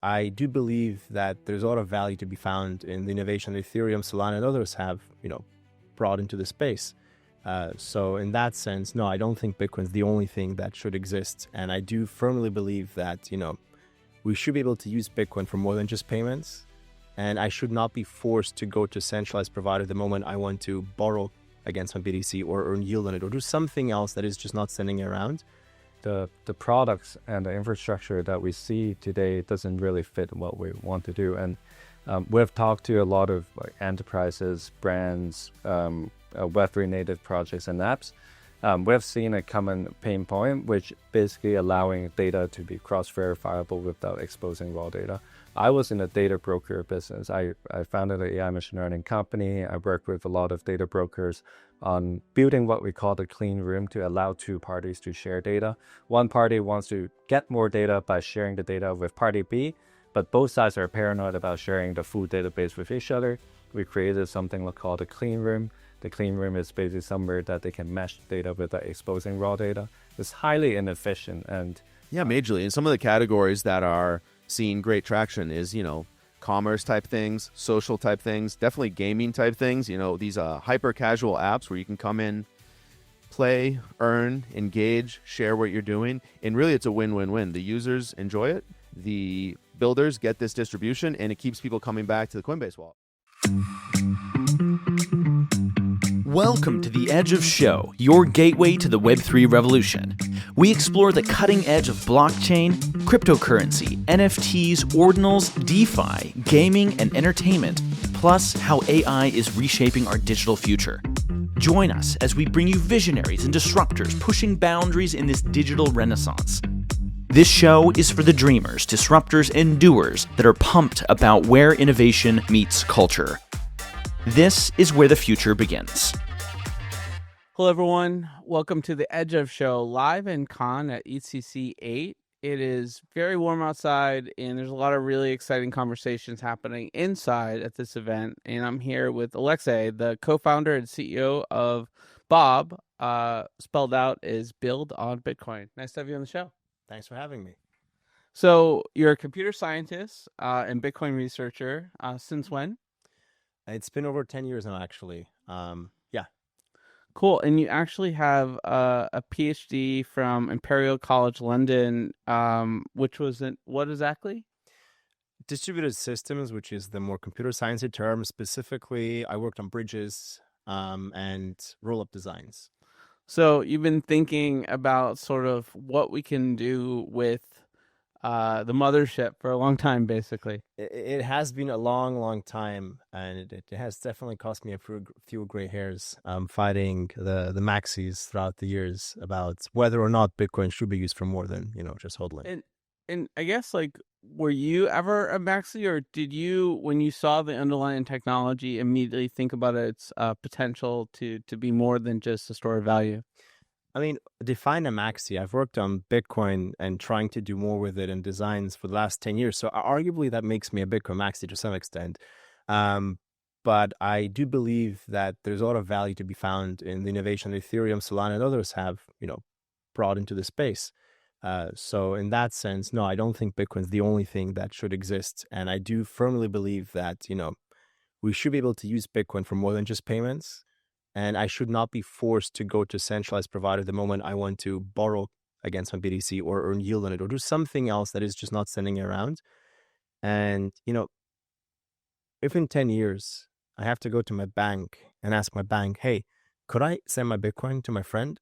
I do believe that there's a lot of value to be found in the innovation that Ethereum, Solana, and others have, brought into the space. So in that sense, no, I don't think Bitcoin's the only thing that should exist. And I do firmly believe that, we should be able to use Bitcoin for more than just payments. And I should not be forced to go to a centralized provider the moment I want to borrow against my BTC or earn yield on it or do something else that is just not sending it around. The products and the infrastructure that we see today doesn't really fit what we want to do. And we've talked to a lot of enterprises, brands, Web3 native projects and apps. We've seen a common pain point, which basically allowing data to be cross-verifiable without exposing raw data. I was in a data broker business. I founded an AI machine learning company. I worked with a lot of data brokers on building what we call the clean room to allow two parties to share data. One party wants to get more data by sharing the data with party B, but both sides are paranoid about sharing the full database with each other. We created something called a clean room. The clean room is basically somewhere that they can mesh data without exposing raw data. It's highly inefficient and yeah, majorly. And some of the categories that are seeing great traction is, commerce type things, social type things, definitely gaming type things, these hyper casual apps where you can come in, play, earn, engage, share what you're doing. And really it's a win-win-win. The users enjoy it, the builders get this distribution, and it keeps people coming back to the Coinbase wallet. Welcome to The Edge of Show, your gateway to the Web3 revolution. We explore the cutting edge of blockchain, cryptocurrency, NFTs, ordinals, DeFi, gaming, and entertainment, plus how AI is reshaping our digital future. Join us as we bring you visionaries and disruptors pushing boundaries in this digital renaissance. This show is for the dreamers, disruptors, and doers that are pumped about where innovation meets culture. This is where the future begins. Hello, everyone. Welcome to the Edge of Show live in Cannes at EthCC 8. It is very warm outside, and there's a lot of really exciting conversations happening inside at this event. And I'm here with Alexei, the co-founder and CEO of Bob, spelled out as Build on Bitcoin. Nice to have you on the show. Thanks for having me. So you're a computer scientist and Bitcoin researcher. Since when? It's been over 10 years now, actually. Yeah. Cool. And you actually have a PhD from Imperial College London, which was in what exactly? Distributed systems, which is the more computer science term. Specifically, I worked on bridges and roll-up designs. So you've been thinking about sort of what we can do with the mothership for a long time, basically. It has been a long time, and it has definitely cost me a few gray hairs fighting the maxis throughout the years about whether or not Bitcoin should be used for more than, just hodling. And I guess, were you ever a maxi, or did you, when you saw the underlying technology, immediately think about its potential to be more than just a store of value? I mean, define a maxi. I've worked on Bitcoin and trying to do more with it in designs for the last 10 years. So arguably that makes me a Bitcoin maxi to some extent. But I do believe that there's a lot of value to be found in the innovation that Ethereum, Solana, and others have, brought into the space. So in that sense, no, I don't think Bitcoin's the only thing that should exist. And I do firmly believe that, we should be able to use Bitcoin for more than just payments. And I should not be forced to go to a centralized provider the moment I want to borrow against my BTC or earn yield on it or do something else that is just not sending it around. And, if in 10 years I have to go to my bank and ask my bank, hey, could I send my Bitcoin to my friend?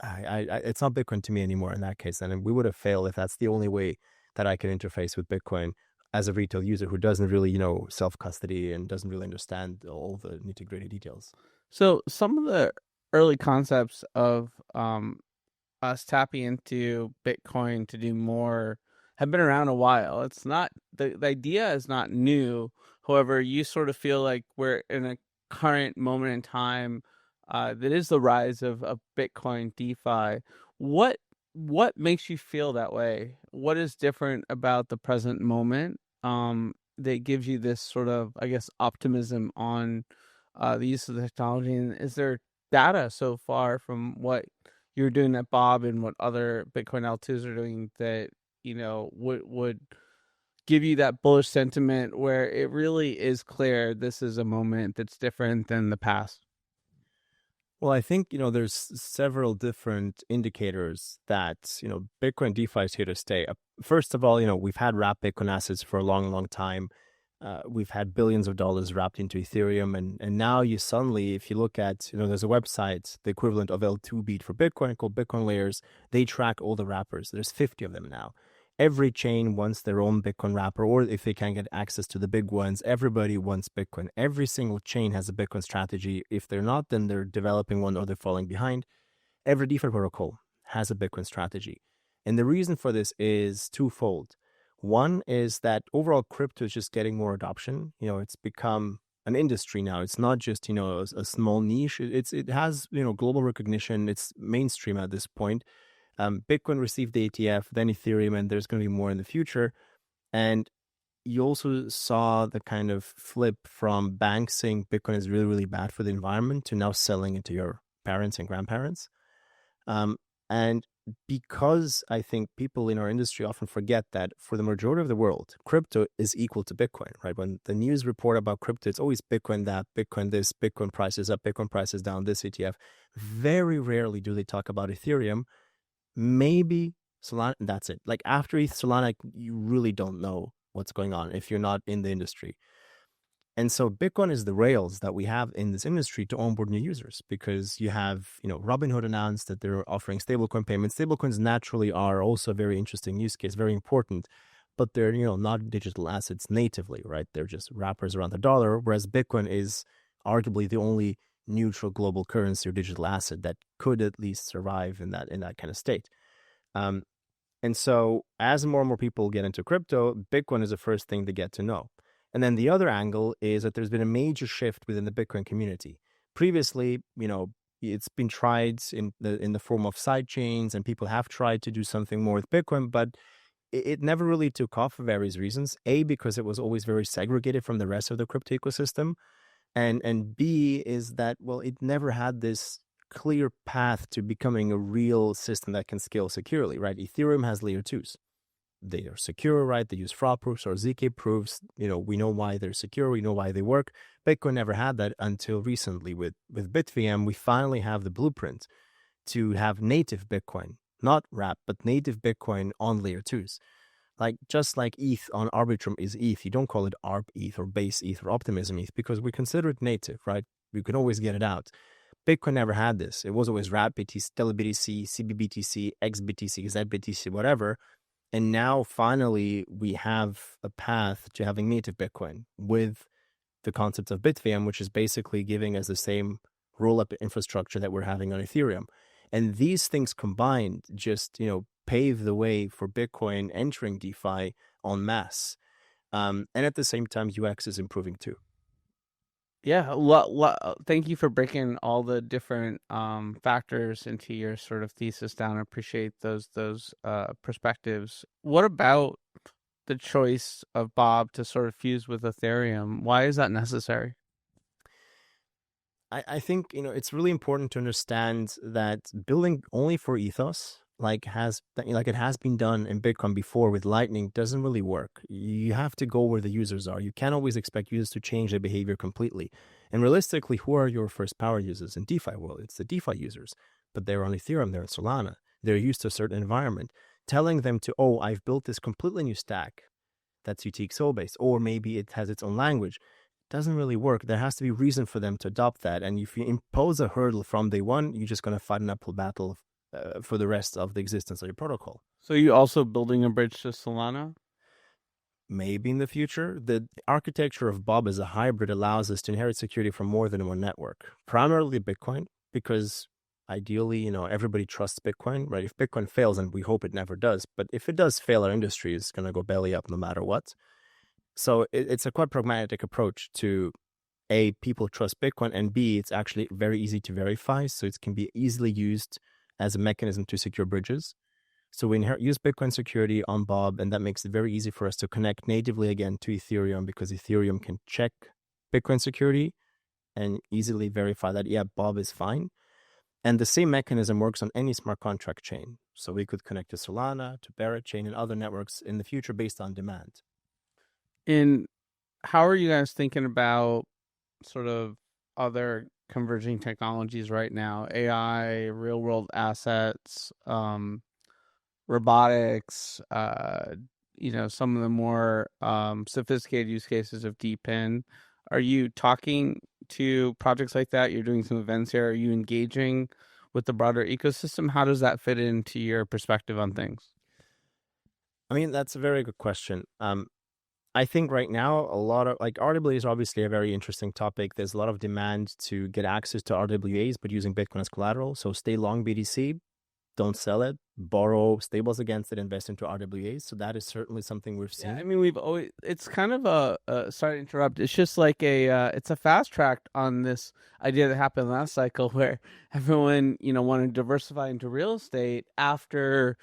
It's not Bitcoin to me anymore in that case. And we would have failed if that's the only way that I can interface with Bitcoin as a retail user who doesn't really, self-custody and doesn't really understand all the nitty-gritty details. So some of the early concepts of us tapping into Bitcoin to do more have been around a while. It's not, the idea is not new. However, you sort of feel like we're in a current moment in time that is the rise of Bitcoin DeFi. What makes you feel that way? What is different about the present moment that gives you this sort of, I guess, optimism on the use of the technology? And is there data so far from what you're doing at Bob and what other Bitcoin L2s are doing that, would give you that bullish sentiment where it really is clear this is a moment that's different than the past? Well, I think, there's several different indicators that, Bitcoin DeFi is here to stay. First of all, we've had wrapped Bitcoin assets for a long, long time. We've had billions of dollars wrapped into Ethereum. And now you suddenly, if you look at, there's a website, the equivalent of L2Beat for Bitcoin called Bitcoin Layers. They track all the wrappers. There's 50 of them now. Every chain wants their own Bitcoin wrapper, or if they can get access to the big ones, everybody wants Bitcoin. Every single chain has a Bitcoin strategy. If they're not, then they're developing one or they're falling behind. Every DeFi protocol has a Bitcoin strategy. And the reason for this is twofold. One is that overall crypto is just getting more adoption. It's become an industry now. It's not just, a small niche. It has, global recognition. It's mainstream at this point. Bitcoin received the ETF, then Ethereum, and there's going to be more in the future. And you also saw the kind of flip from banks saying Bitcoin is really, really bad for the environment to now selling it to your parents and grandparents. And because I think people in our industry often forget that for the majority of the world, crypto is equal to Bitcoin, right? When the news report about crypto, it's always Bitcoin that, Bitcoin this, Bitcoin prices up, Bitcoin prices down, this ETF. Very rarely do they talk about Ethereum. Maybe Solana, that's it. Like after ETH, Solana, you really don't know what's going on if you're not in the industry. And so Bitcoin is the rails that we have in this industry to onboard new users, because you have, Robinhood announced that they're offering stablecoin payments. Stablecoins naturally are also a very interesting use case, very important, but they're, not digital assets natively, right? They're just wrappers around the dollar, whereas Bitcoin is arguably the only neutral global currency or digital asset that could at least survive in that kind of state. And so as more and more people get into crypto, Bitcoin is the first thing they get to know. And then the other angle is that there's been a major shift within the Bitcoin community. Previously, it's been tried in the form of side chains, and people have tried to do something more with Bitcoin, but it never really took off for various reasons. A, because it was always very segregated from the rest of the crypto ecosystem. And B is that, well, it never had this clear path to becoming a real system that can scale securely, right? Ethereum has layer 2s. They are secure, right? They use fraud proofs or ZK proofs. We know why they're secure. We know why they work. Bitcoin never had that until recently. With BitVM, we finally have the blueprint to have native Bitcoin, not wrap, but native Bitcoin on layer 2s. Like just like ETH on Arbitrum is ETH, you don't call it ARP ETH or base ETH or Optimism ETH because we consider it native, right? We can always get it out. Bitcoin never had this. It was always wrap BTC, Stellar BTC, CBBTC, XBTC, ZBTC, whatever. And now finally we have a path to having native Bitcoin with the concept of BitVM, which is basically giving us the same roll-up infrastructure that we're having on Ethereum. And these things combined just, pave the way for Bitcoin entering DeFi en masse. And at the same time, UX is improving too. Yeah, thank you for breaking all the different factors into your sort of thesis down. I appreciate those perspectives. What about the choice of Bob to sort of fuse with Ethereum? Why is that necessary? I think, it's really important to understand that building only for ethos, like it has been done in Bitcoin before with Lightning, doesn't really work. You have to go where the users are. You can't always expect users to change their behavior completely. And realistically, who are your first power users in DeFi world? It's the DeFi users, but they're on Ethereum, they're in Solana. They're used to a certain environment. Telling them to, I've built this completely new stack that's Utique soul based, or maybe it has its own language, doesn't really work. There has to be reason for them to adopt that. And if you impose a hurdle from day one, you're just going to fight an uphill battle for the rest of the existence of your protocol. So you also building a bridge to Solana? Maybe in the future. The architecture of Bob as a hybrid allows us to inherit security from more than one network, primarily Bitcoin, because ideally, everybody trusts Bitcoin, right? If Bitcoin fails, and we hope it never does, but if it does fail, our industry is going to go belly up no matter what. So it's a quite pragmatic approach to A, people trust Bitcoin, and B, it's actually very easy to verify. So it can be easily used as a mechanism to secure bridges. So we use Bitcoin security on Bob, and that makes it very easy for us to connect natively again to Ethereum, because Ethereum can check Bitcoin security and easily verify that, yeah, Bob is fine. And the same mechanism works on any smart contract chain. So we could connect to Solana, to Barrett chain, and other networks in the future based on demand. In how are you guys thinking about sort of other converging technologies right now? AI, real world assets, robotics, some of the more sophisticated use cases of DeepIn. Are you talking to projects like that? You're doing some events here. Are you engaging with the broader ecosystem? How does that fit into your perspective on things? I mean, that's a very good question. I think right now, a lot of like RWA is obviously a very interesting topic. There's a lot of demand to get access to RWAs, but using Bitcoin as collateral. So stay long BTC, don't sell it, borrow stables against it, invest into RWAs. So that is certainly something we've seen. Yeah, I mean, we've always, it's kind of sorry to interrupt. It's just like it's a fast track on this idea that happened last cycle where everyone, wanted to diversify into real estate after,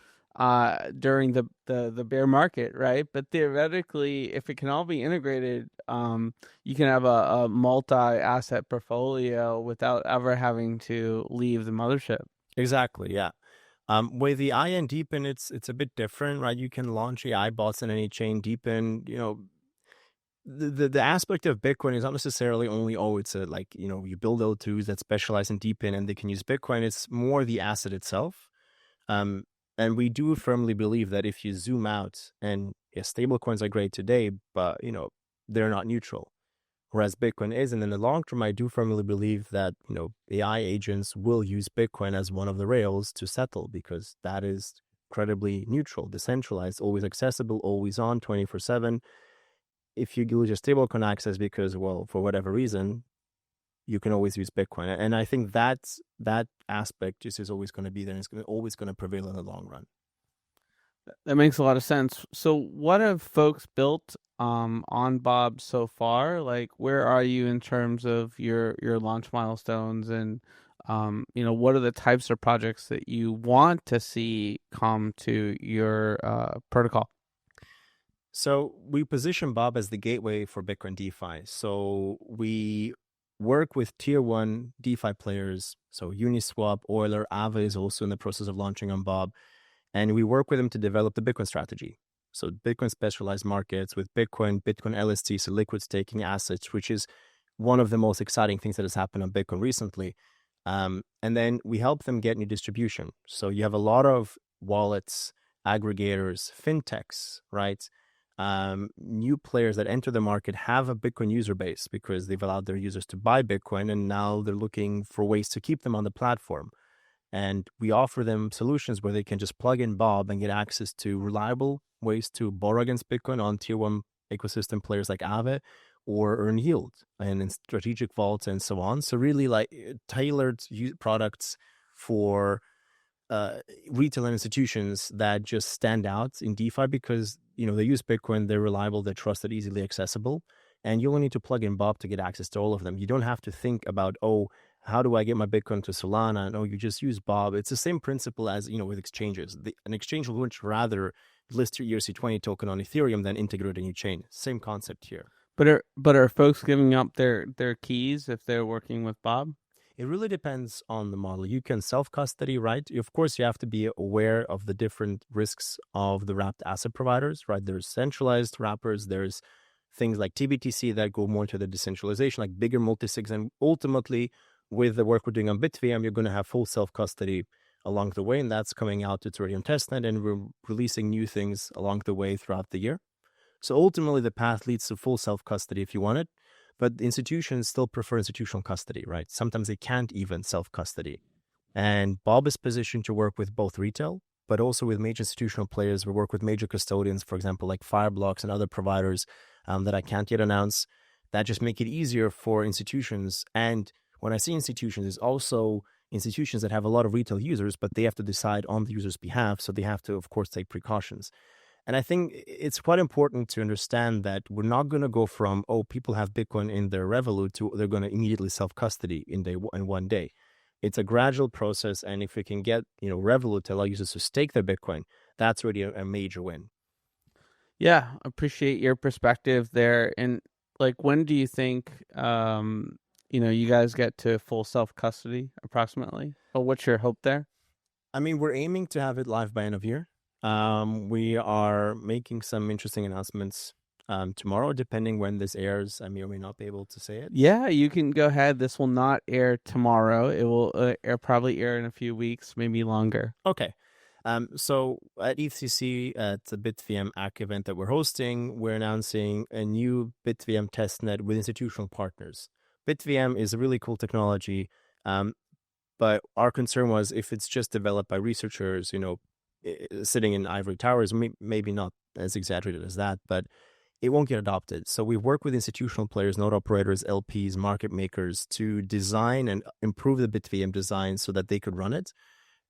during the bear market, right? But theoretically, if it can all be integrated, you can have a multi-asset portfolio without ever having to leave the mothership. Exactly, yeah. With the AI and Deepin, it's a bit different, right? You can launch AI bots in any chain. Deepin, the aspect of Bitcoin is not necessarily only, it's a like, you build L2s that specialize in Deepin and they can use Bitcoin. It's more the asset itself. And we do firmly believe that if you zoom out, and yes, stablecoins are great today, but they're not neutral. Whereas Bitcoin is, and in the long term, I do firmly believe that AI agents will use Bitcoin as one of the rails to settle, because that is incredibly neutral, decentralized, always accessible, always on, 24/7. If you lose your stablecoin access because, well, for whatever reason, you can always use Bitcoin, and I think that aspect just is always going to be there, and it's always going to prevail in the long run. That makes a lot of sense. So what have folks built on Bob so far? Like, where are you in terms of your launch milestones, and what are the types of projects that you want to see come to your protocol? So we position Bob as the gateway for Bitcoin DeFi. So we work with tier one DeFi players. So Uniswap, Euler, Aave is also in the process of launching on Bob. And we work with them to develop the Bitcoin strategy. So Bitcoin specialized markets with Bitcoin LST, so liquid staking assets, which is one of the most exciting things that has happened on Bitcoin recently. And then we help them get new distribution. So you have a lot of wallets, aggregators, fintechs, right? New players that enter the market have a Bitcoin user base because they've allowed their users to buy Bitcoin, and now they're looking for ways to keep them on the platform. And we offer them solutions where they can just plug in Bob and get access to reliable ways to borrow against Bitcoin on tier one ecosystem players like Aave, or earn yield and in strategic vaults and so on. So really like tailored products for retail institutions that just stand out in DeFi because they use Bitcoin, they're reliable, they're trusted, easily accessible, and you only need to plug in Bob to get access to all of them. You don't have to think about, how do I get my Bitcoin to Solana? No, you just use Bob. It's the same principle as with exchanges. An exchange will much rather list your ERC20 token on Ethereum than integrate a new chain. Same concept here. But are folks giving up their keys if they're working with Bob? It really depends on the model. You can self-custody, right? Of course, you have to be aware of the different risks of the wrapped asset providers, right? There's centralized wrappers. There's things like TBTC that go more to the decentralization, like bigger multisigs. And ultimately, with the work we're doing on BitVM, you're going to have full self-custody along the way. And that's coming out. It's already on testnet, and we're releasing new things along the way throughout the year. So ultimately, the path leads to full self-custody if you want it. But institutions still prefer institutional custody, right? Sometimes they can't even self-custody. And Bob is positioned to work with both retail, but also with major institutional players. We work with major custodians, for example, like Fireblocks and other providers that I can't yet announce, that just make it easier for institutions. And when I say institutions, it's also institutions that have a lot of retail users, but they have to decide on the user's behalf. So they have to, of course, take precautions. And I think it's quite important to understand that we're not going to go from, people have Bitcoin in their Revolut to they're going to immediately self-custody in one day. It's a gradual process. And if we can get, Revolut to allow users to stake their Bitcoin, that's already a major win. Yeah, appreciate your perspective there. And like, when do you think, you guys get to full self-custody approximately? Or what's your hope there? I mean, we're aiming to have it live by end of year. We are making some interesting announcements tomorrow, depending when this airs. I may or may not be able to say it. Yeah, you can go ahead. This will not air tomorrow. It will probably air in a few weeks, maybe longer. Okay. So at EthCC, at the BitVM ACK event that we're hosting, we're announcing a new BitVM testnet with institutional partners. BitVM is a really cool technology, but our concern was if it's just developed by researchers, sitting in ivory towers, maybe not as exaggerated as that, but it won't get adopted. So we work with institutional players, node operators, LPs, market makers to design and improve the BitVM design so that they could run it.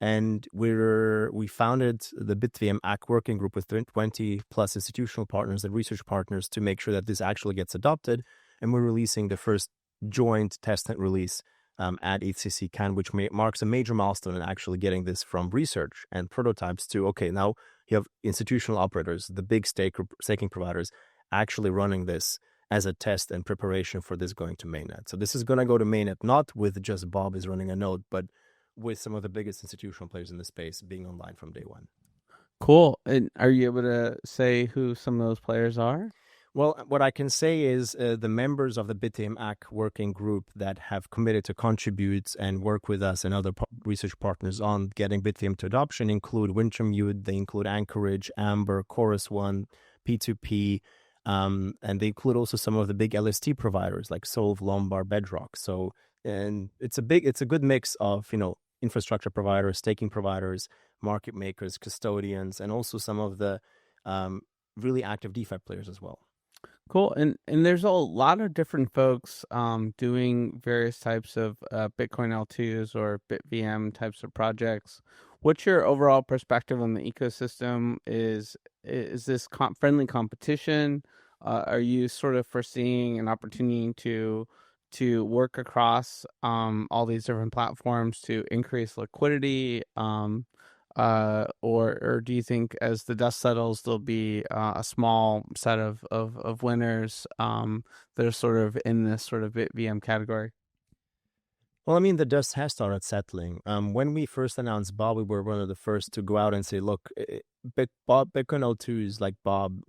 And we founded the BitVM ACK working group with 20 plus institutional partners and research partners to make sure that this actually gets adopted. And we're releasing the first joint testnet release at EthCC Cannes, which marks a major milestone in actually getting this from research and prototypes to, okay, now you have institutional operators, the big staking providers, actually running this as a test and preparation for this going to mainnet. So this is going to go to mainnet, not with just Bob is running a node, but with some of the biggest institutional players in the space being online from day one. Cool. And are you able to say who some of those players are? Well, what I can say is the members of the BitVM ACK working group that have committed to contribute and work with us and other research partners on getting BitVM to adoption include Wintermute, they include Anchorage, Amber, Chorus One, P2P, and they include also some of the big LST providers like Solve, Lombard, Bedrock. So, and it's a good mix of, infrastructure providers, staking providers, market makers, custodians, and also some of the really active DeFi players as well. Cool. And there's a lot of different folks doing various types of Bitcoin L2s or BitVM types of projects. What's your overall perspective on the ecosystem? Is this friendly competition? Are you sort of foreseeing an opportunity to work across all these different platforms to increase liquidity? Or do you think as the dust settles, there'll be a small set of winners that are sort of in this sort of BitVM category? Well, I mean, the dust has started settling. When we first announced Bob, we were one of the first to go out and say, look, Bitcoin L2s like Bob,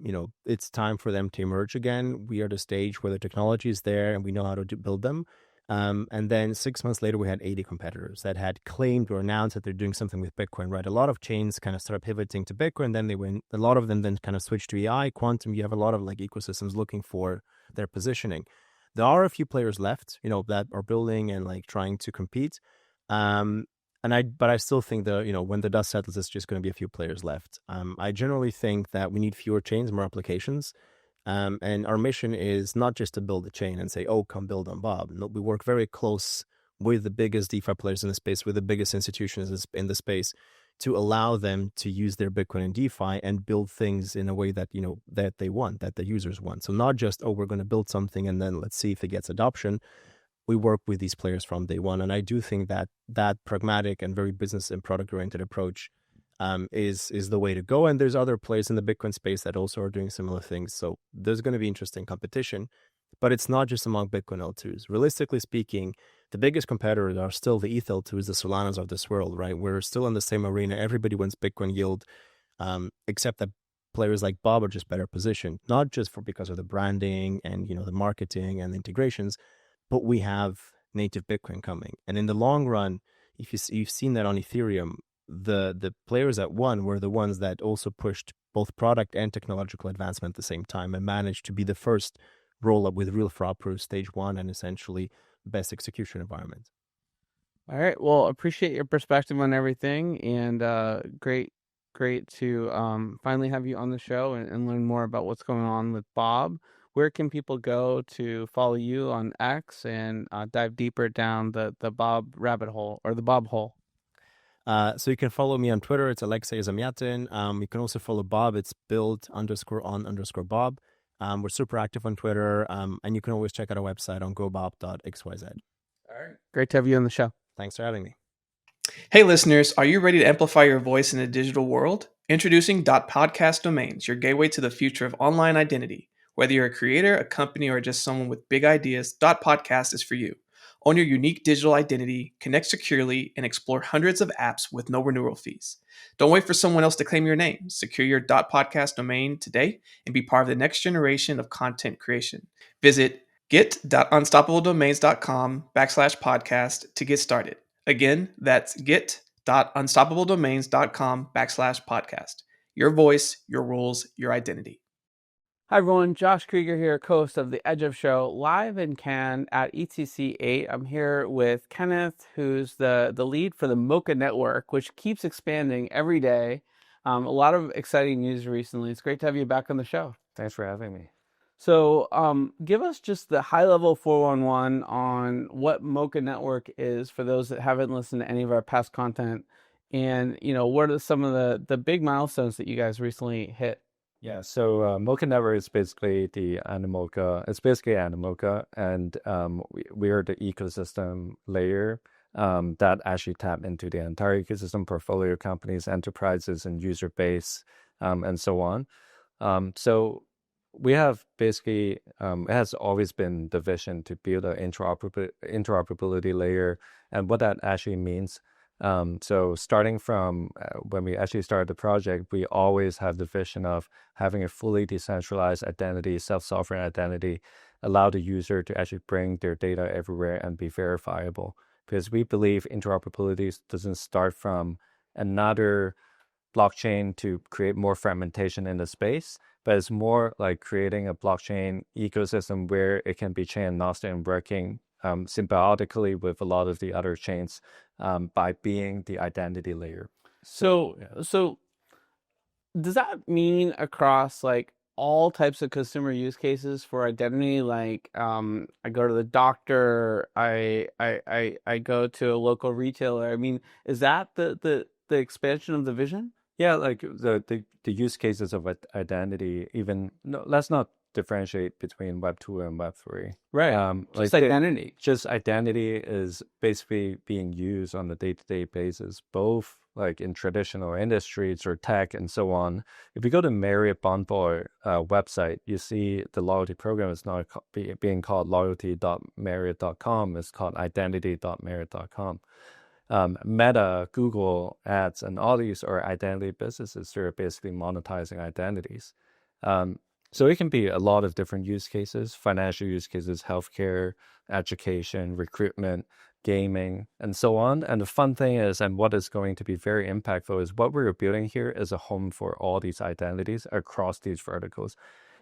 it's time for them to emerge again. We are at a stage where the technology is there and we know how to build them. And then 6 months later, we had 80 competitors that had claimed or announced that they're doing something with Bitcoin, right? A lot of chains kind of started pivoting to Bitcoin. Then a lot of them then kind of switched to AI, quantum. You have a lot of like ecosystems looking for their positioning. There are a few players left, that are building and like trying to compete. But I still think when the dust settles, it's just going to be a few players left. I generally think that we need fewer chains, more applications. And our mission is not just to build a chain and say, oh, come build on Bob. No, we work very close with the biggest DeFi players in the space, with the biggest institutions in the space, to allow them to use their Bitcoin in DeFi and build things in a way that, that they want, that the users want. So not just, oh, we're going to build something and then let's see if it gets adoption. We work with these players from day one. And I do think that pragmatic and very business and product-oriented approach is the way to go. And there's other players in the Bitcoin space that also are doing similar things. So there's going to be interesting competition. But it's not just among Bitcoin L2s. Realistically speaking, the biggest competitors are still the ETH L2s, the Solanas of this world, right? We're still in the same arena. Everybody wants Bitcoin yield, except that players like Bob are just better positioned, not just because of the branding and, the marketing and the integrations, but we have native Bitcoin coming. And in the long run, if you've seen that on Ethereum, the players that won were the ones that also pushed both product and technological advancement at the same time and managed to be the first roll up with real fraud proof stage one and essentially best execution environment. All right. Well, appreciate your perspective on everything, and great to finally have you on the show and learn more about what's going on with Bob. Where can people go to follow you on X and dive deeper down the Bob rabbit hole or the Bob hole? So you can follow me on Twitter. It's Alexei Zamyatin. You can also follow Bob. It's build_on_Bob. We're super active on Twitter, and you can always check out our website on gobob.xyz. All right. Great to have you on the show. Thanks for having me. Hey listeners, are you ready to amplify your voice in a digital world? Introducing .podcast domains, your gateway to the future of online identity. Whether you're a creator, a company, or just someone with big ideas, .podcast is for you. Own your unique digital identity, connect securely, and explore hundreds of apps with no renewal fees. Don't wait for someone else to claim your name. Secure your .podcast domain today and be part of the next generation of content creation. Visit get.unstoppabledomains.com/podcast to get started. Again, that's get.unstoppabledomains.com/podcast. Your voice, your rules, your identity. Hi everyone, Josh Krieger here, co-host of The Edge of Show, live in Cannes at EthCC 8. I'm here with Kenneth, who's the lead for the Moca Network, which keeps expanding every day. A lot of exciting news recently. It's great to have you back on the show. Thanks for having me. So give us just the high-level 411 on what Moca Network is for those that haven't listened to any of our past content, and what are some of the big milestones that you guys recently hit? Yeah, so Moca Network is basically the Animoca. It's basically Animoca, and we are the ecosystem layer that actually tap into the entire ecosystem, portfolio companies, enterprises, and user base, and so on. So we have basically, it has always been the vision to build an interoperability layer, and what that actually means. So starting from when we actually started the project, we always have the vision of having a fully decentralized identity, self-sovereign identity, allow the user to actually bring their data everywhere and be verifiable. Because we believe interoperability doesn't start from another blockchain to create more fragmentation in the space, but it's more like creating a blockchain ecosystem where it can be chain agnostic and working symbiotically with a lot of the other chains by being the identity layer. So does that mean across like all types of consumer use cases for identity? Like I go to the doctor, I go to a local retailer. I mean, is that the expansion of the vision? Yeah, like the use cases of identity, even no, let's not differentiate between Web 2 and Web 3. Right. Just identity. Just identity is basically being used on a day-to-day basis, both like in traditional industries or tech and so on. If you go to Marriott Bonvoy website, you see the loyalty program is not being called loyalty.marriott.com. It's called identity.marriott.com. Meta, Google Ads, and all these are identity businesses. They're basically monetizing identities. So it can be a lot of different use cases, financial use cases, healthcare, education, recruitment, gaming, and so on. And the fun thing is, and what is going to be very impactful is what we're building here is a home for all these identities across these verticals.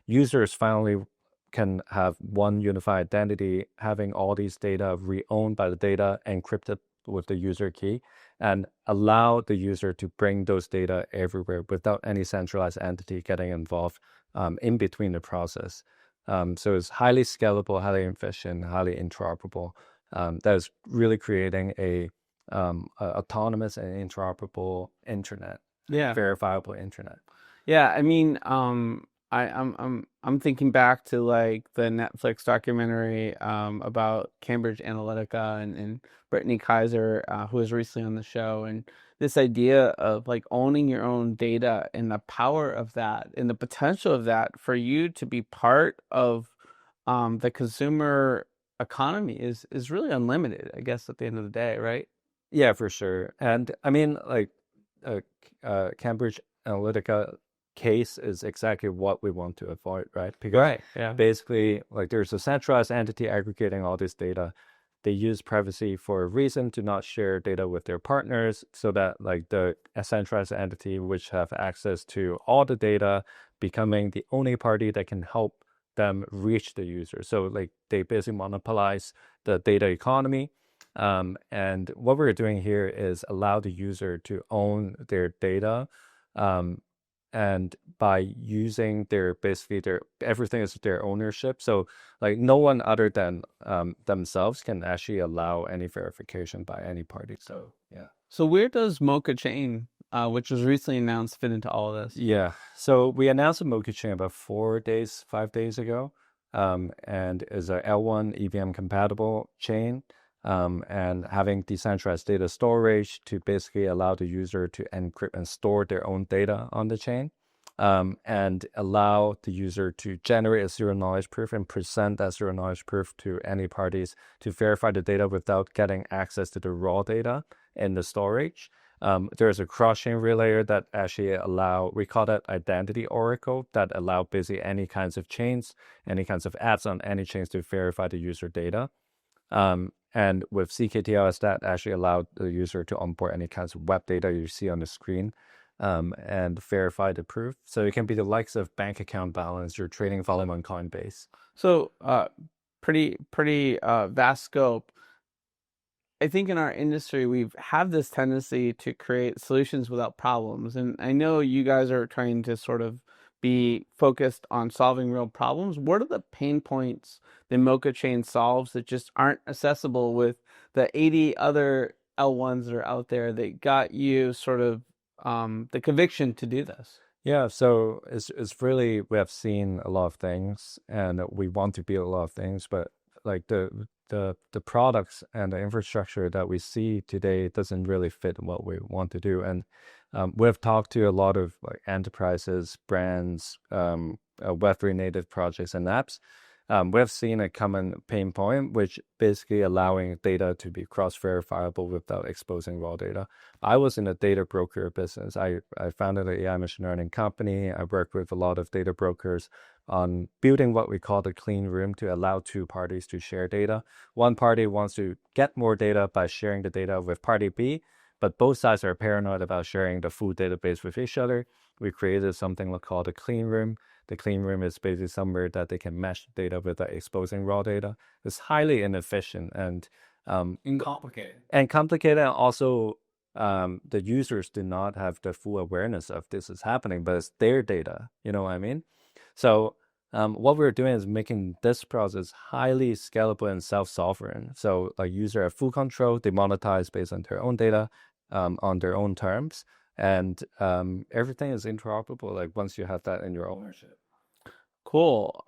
Users finally can have one unified identity, having all these data re-owned by the data, encrypted with the user key, and allow the user to bring those data everywhere without any centralized entity getting involved in between the process. So it's highly scalable, highly efficient, highly interoperable. That is really creating a autonomous and interoperable internet, verifiable internet. Yeah, I mean, I'm thinking back to like the Netflix documentary about Cambridge Analytica and Brittany Kaiser, who was recently on the show, and this idea of like owning your own data and the power of that and the potential of that for you to be part of the consumer economy is really unlimited, I guess, at the end of the day, right? Yeah, for sure. And I mean, like Cambridge Analytica case is exactly what we want to avoid, right? Because basically, like there's a centralized entity aggregating all this data. They use privacy for a reason to not share data with their partners, so that like the centralized entity which have access to all the data becoming the only party that can help them reach the user. So like they basically monopolize the data economy. And what we're doing here is allow the user to own their data. And by using everything is their ownership. So like no one other than themselves can actually allow any verification by any party. So yeah. So where does Mocha Chain, which was recently announced, fit into all of this? Yeah. So we announced the Mocha Chain about 5 days ago. And is a L1 EVM compatible chain. And having decentralized data storage to basically allow the user to encrypt and store their own data on the chain. and allow the user to generate a zero knowledge proof and present that zero knowledge proof to any parties to verify the data without getting access to the raw data in the storage. There's a cross-chain relayer that actually we call that identity oracle, that allow basically any kinds of chains, any kinds of apps on any chains to verify the user data. And with zkTLS, that actually allowed the user to onboard any kinds of web data you see on the screen, and verify the proof. So it can be the likes of bank account balance, your trading volume on Coinbase. So pretty vast scope. I think in our industry, we have this tendency to create solutions without problems. And I know you guys are trying to sort of be focused on solving real problems. What are the pain points the Moca chain solves that just aren't accessible with the 80 other L1s that are out there that got you sort of the conviction to do this? Yeah, so it's really, we have seen a lot of things and we want to build a lot of things, but like the products and the infrastructure that we see today doesn't really fit what we want to do. And we've talked to a lot of like enterprises, brands, Web3 native projects and apps. We've seen a common pain point, which basically allowing data to be cross-verifiable without exposing raw data. I was in a data broker business. I founded an AI machine learning company. I worked with a lot of data brokers on building what we call the clean room to allow two parties to share data. One party wants to get more data by sharing the data with party B, but both sides are paranoid about sharing the full database with each other. We created something called a clean room. The clean room is basically somewhere that they can mesh data without exposing raw data. It's highly inefficient and complicated. And also, the users do not have the full awareness of this is happening, but it's their data. You know what I mean? So what we're doing is making this process highly scalable and self-sovereign. So a user have full control, they monetize based on their own data, on their own terms. And everything is interoperable, like once you have that in your ownership. Cool.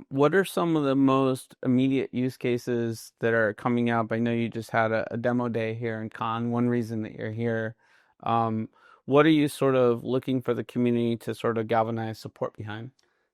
What are some of the most immediate use cases that are coming up? I know you just had a demo day here in Cannes, one reason that you're here. What are you sort of looking for the community to sort of galvanize support behind?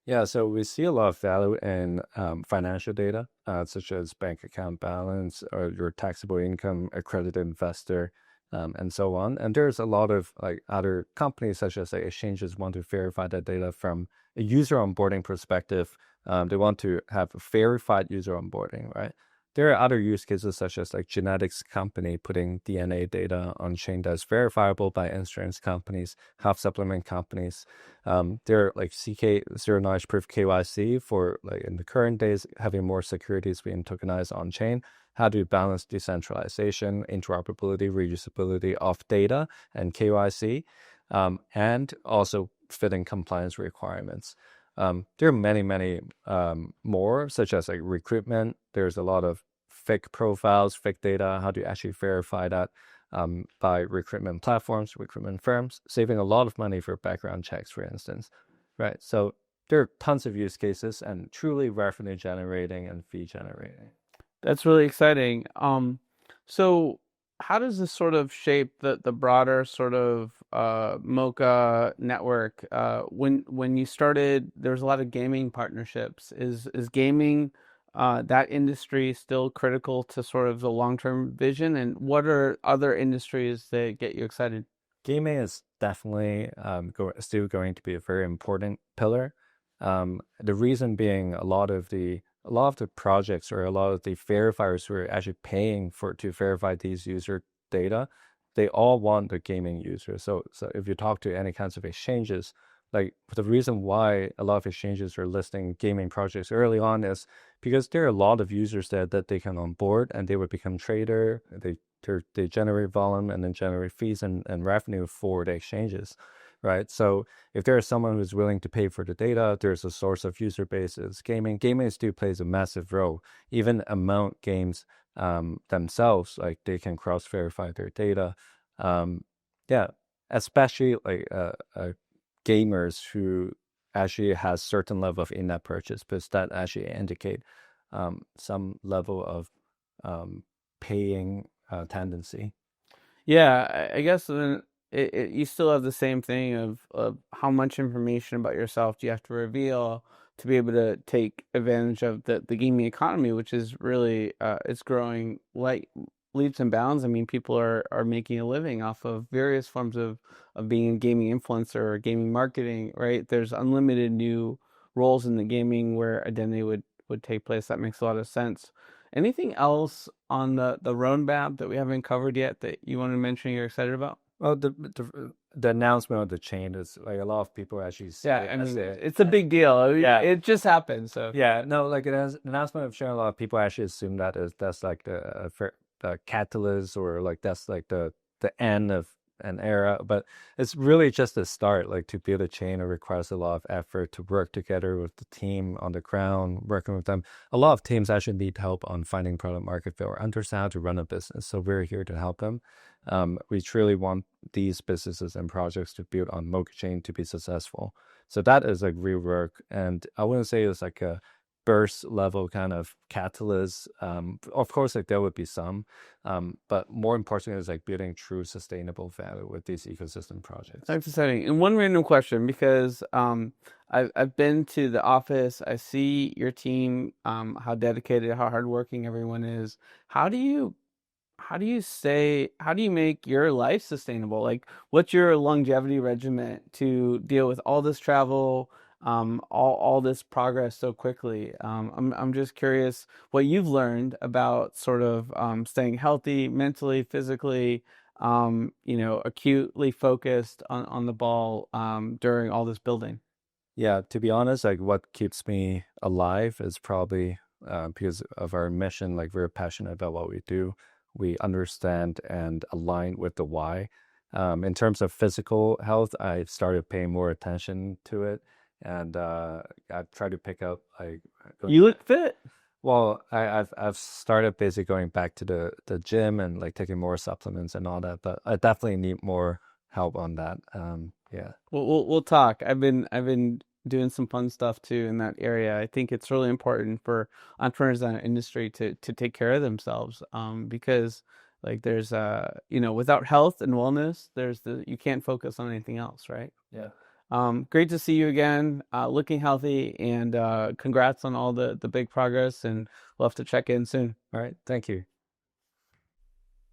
Yeah, so we see a lot of value in financial data, such as bank account balance or your taxable income, accredited investor, and so on. And there's a lot of like other companies, such as like exchanges, want to verify that data from a user onboarding perspective. They want to have a verified user onboarding, right? There are other use cases, such as like genetics company putting DNA data on chain that's verifiable by insurance companies, health supplement companies. There are like CK, zero knowledge proof KYC for like in the current days, having more securities being tokenized on chain. How do you balance decentralization, interoperability, reusability of data and KYC, and also fitting compliance requirements. There are many more, such as like recruitment. There's a lot of fake profiles, fake data. How do you actually verify that by recruitment platforms, recruitment firms, saving a lot of money for background checks, for instance, right? So there are tons of use cases and truly revenue generating and fee generating. That's really exciting. So how does this sort of shape the broader sort of Moca network? When you started, there was a lot of gaming partnerships. Is gaming that industry still critical to sort of the long-term vision? And what are other industries that get you excited? Gaming is definitely still going to be a very important pillar. The reason being a lot of the projects or a lot of the verifiers who are actually paying to verify these user data, they all want the gaming user. So if you talk to any kinds of exchanges, like the reason why a lot of exchanges are listing gaming projects early on is because there are a lot of users there that they can onboard and they would become trader. They generate volume and then generate fees and revenue for the exchanges. Right. So if there is someone who's willing to pay for the data, there's a source of user bases. Gaming still plays a massive role, even among games themselves. Like they can cross-verify their data. Yeah, especially like gamers who actually has certain level of in-app purchase, because that actually indicate some level of paying tendency. Yeah, I guess you still have the same thing of how much information about yourself do you have to reveal to be able to take advantage of the gaming economy, which is really it's growing like leaps and bounds. I mean, people are making a living off of various forms of being a gaming influencer or gaming marketing, right? There's unlimited new roles in the gaming where identity would take place. That makes a lot of sense. Anything else on the roadmap that we haven't covered yet that you want to mention you're excited about? Well, the announcement of the chain is like a lot of people actually see Yeah, it I mean, as it's a big deal. Yeah. It just happened. So yeah, no, like it has an announcement of chain. A lot of people actually assume that's like the catalyst, or like that's like the end of an era, but it's really just a start. Like to build a chain, it requires a lot of effort to work together with the team on the ground, working with them. A lot of teams actually need help on finding product market fit or understand how to run a business. So we're here to help them. We truly want these businesses and projects to build on Moca chain to be successful. So that is like real work, and I wouldn't say it's like a burst level kind of catalyst. Of course, like there would be some, but more importantly is like building true sustainable value with these ecosystem projects. that's exciting. And one random question, because I've been to the office, I see your team, how dedicated, how hardworking everyone is. How do you make your life sustainable? Like, what's your longevity regimen to deal with all this travel, all this progress so quickly? I'm just curious what you've learned about sort of staying healthy mentally, physically, acutely focused on the ball during all this building. Yeah, to be honest, like what keeps me alive is probably because of our mission. Like we're passionate about what we do. We understand and align with the why. In terms of physical health, I started paying more attention to it, and I've tried to pick up like. You look fit. Well, I've started basically going back to the gym and like taking more supplements and all that, but I definitely need more help on that. Yeah. We'll talk. I've been doing some fun stuff too in that area. I think it's really important for entrepreneurs in our industry to take care of themselves. Because like there's without health and wellness, you can't focus on anything else, right? Yeah. Great to see you again, looking healthy, and congrats on all the big progress, and we'll have to check in soon. All right. Thank you.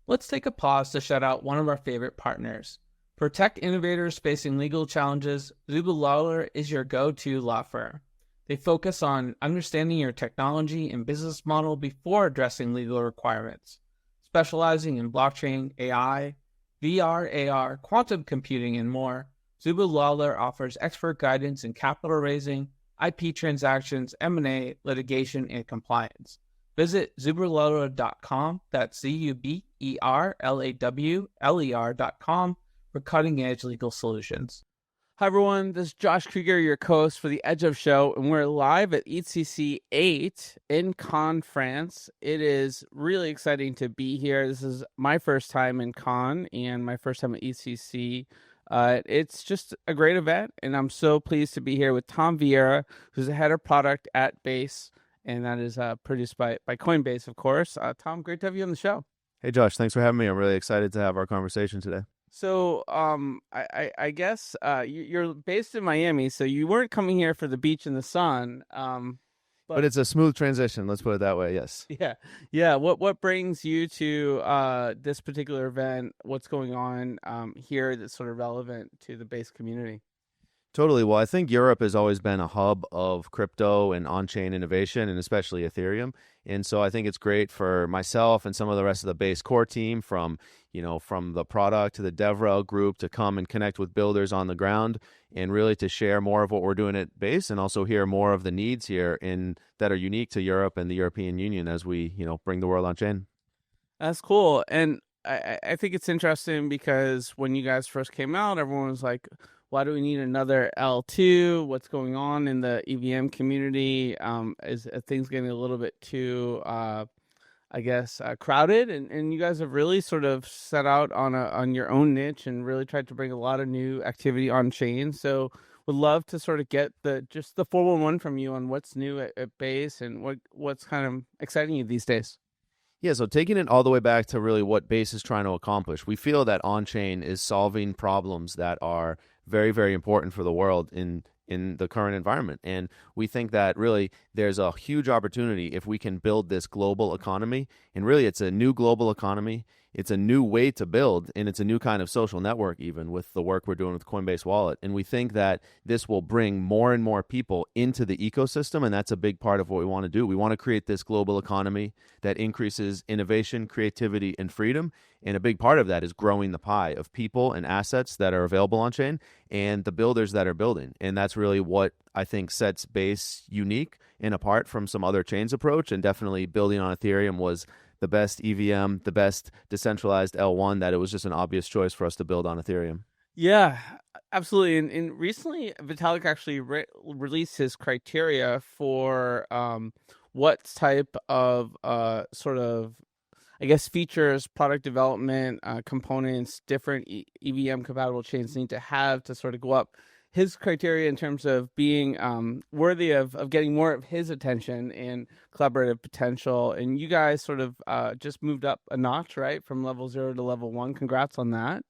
Let's take a pause to shout out one of our favorite partners. For tech innovators facing legal challenges, Zuba Lawler is your go-to law firm. They focus on understanding your technology and business model before addressing legal requirements. Specializing in blockchain, AI, VR, AR, quantum computing, and more, Zuba Lawler offers expert guidance in capital raising, IP transactions, M&A, litigation, and compliance. Visit zuberlawler.com, that's ZUBERLAWLER.com, for cutting-edge legal solutions. Hi, everyone. This is Josh Krieger, your co-host for The Edge of Show, and we're live at EthCC 8 in Cannes, France. It is really exciting to be here. This is my first time in Cannes and my first time at EthCC. It's just a great event, and I'm so pleased to be here with Tom Vieira, who's the head of product at Base, and that is produced by Coinbase, of course. Tom, great to have you on the show. Hey, Josh, thanks for having me. I'm really excited to have our conversation today. So, I guess you're based in Miami, so you weren't coming here for the beach and the sun. But it's a smooth transition. Let's put it that way. Yes. Yeah. What brings you to this particular event? What's going on here that's sort of relevant to the Base community? Totally. Well, I think Europe has always been a hub of crypto and on-chain innovation, and especially Ethereum. And so I think it's great for myself and some of the rest of the Base core team, from the product to the DevRel group, to come and connect with builders on the ground and really to share more of what we're doing at Base, and also hear more of the needs here that are unique to Europe and the European Union as we, bring the world on chain. That's cool. And I think it's interesting because when you guys first came out, everyone was like, why do we need another L2? What's going on in the EVM community? Is things getting a little bit too, crowded? And you guys have really sort of set out on your own niche and really tried to bring a lot of new activity on chain. So would love to sort of get the 411 from you on what's new at Base and what's kind of exciting you these days. Yeah, so taking it all the way back to really what Base is trying to accomplish, we feel that on-chain is solving problems that are very, very important for the world in the current environment. And we think that really there's a huge opportunity if we can build this global economy. And really, it's a new global economy. It's a new way to build, and it's a new kind of social network, even with the work we're doing with Coinbase Wallet. And we think that this will bring more and more people into the ecosystem, and that's a big part of what we want to do. We want to create this global economy that increases innovation, creativity, and freedom. And a big part of that is growing the pie of people and assets that are available on chain and the builders that are building. And that's really what I think sets Base unique and apart from some other chains approach. And definitely building on Ethereum was the best EVM, the best decentralized L1, that it was just an obvious choice for us to build on Ethereum. Yeah, absolutely. And recently, Vitalik actually released his criteria for what type of sort of, I guess, features, product development, components, different EVM compatible chains need to have to sort of go up. His criteria in terms of being worthy of getting more of his attention and collaborative potential. And you guys sort of just moved up a notch, right? From level 0 to level 1. Congrats on that.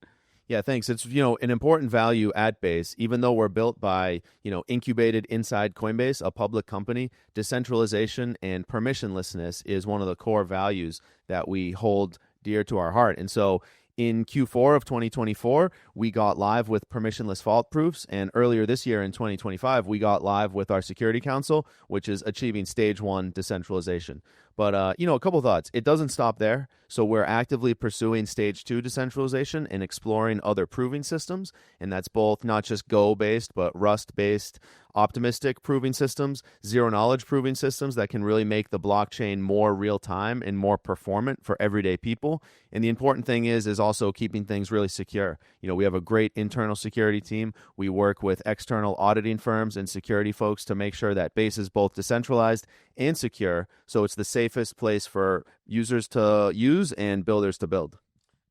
Yeah, thanks. It's, an important value at Base, even though we're built by, incubated inside Coinbase, a public company. Decentralization and permissionlessness is one of the core values that we hold dear to our heart. And so in Q4 of 2024, we got live with permissionless fault proofs. And earlier this year in 2025, we got live with our Security Council, which is achieving stage 1 decentralization. But, a couple of thoughts. It doesn't stop there. So we're actively pursuing stage 2 decentralization and exploring other proving systems. And that's both not just Go-based, but Rust-based, optimistic proving systems, zero-knowledge proving systems that can really make the blockchain more real-time and more performant for everyday people. And the important thing is also keeping things really secure. We have a great internal security team. We work with external auditing firms and security folks to make sure that Base is both decentralized and secure, so it's the safest place for users to use and builders to build.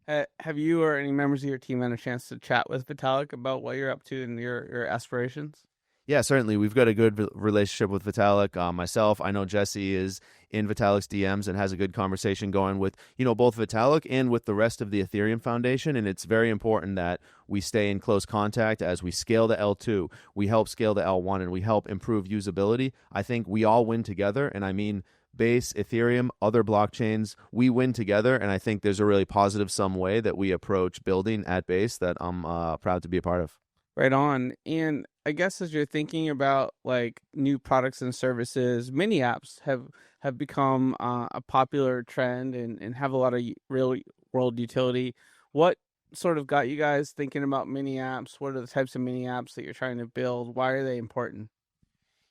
Have you or any members of your team had a chance to chat with Vitalik about what you're up to and your aspirations? Yeah, certainly. We've got a good relationship with Vitalik. Myself, I know Jesse is in Vitalik's DMs and has a good conversation going with, both Vitalik and with the rest of the Ethereum Foundation. And it's very important that we stay in close contact as we scale the L2, we help scale the L1, and we help improve usability. I think we all win together. And I mean, Base, Ethereum, other blockchains, we win together. And I think there's a really positive sum way that we approach building at Base that I'm proud to be a part of. Right on. And I guess as you're thinking about like new products and services, mini apps have become a popular trend and have a lot of real world utility. What sort of got you guys thinking about mini apps? What are the types of mini apps that you're trying to build? Why are they important?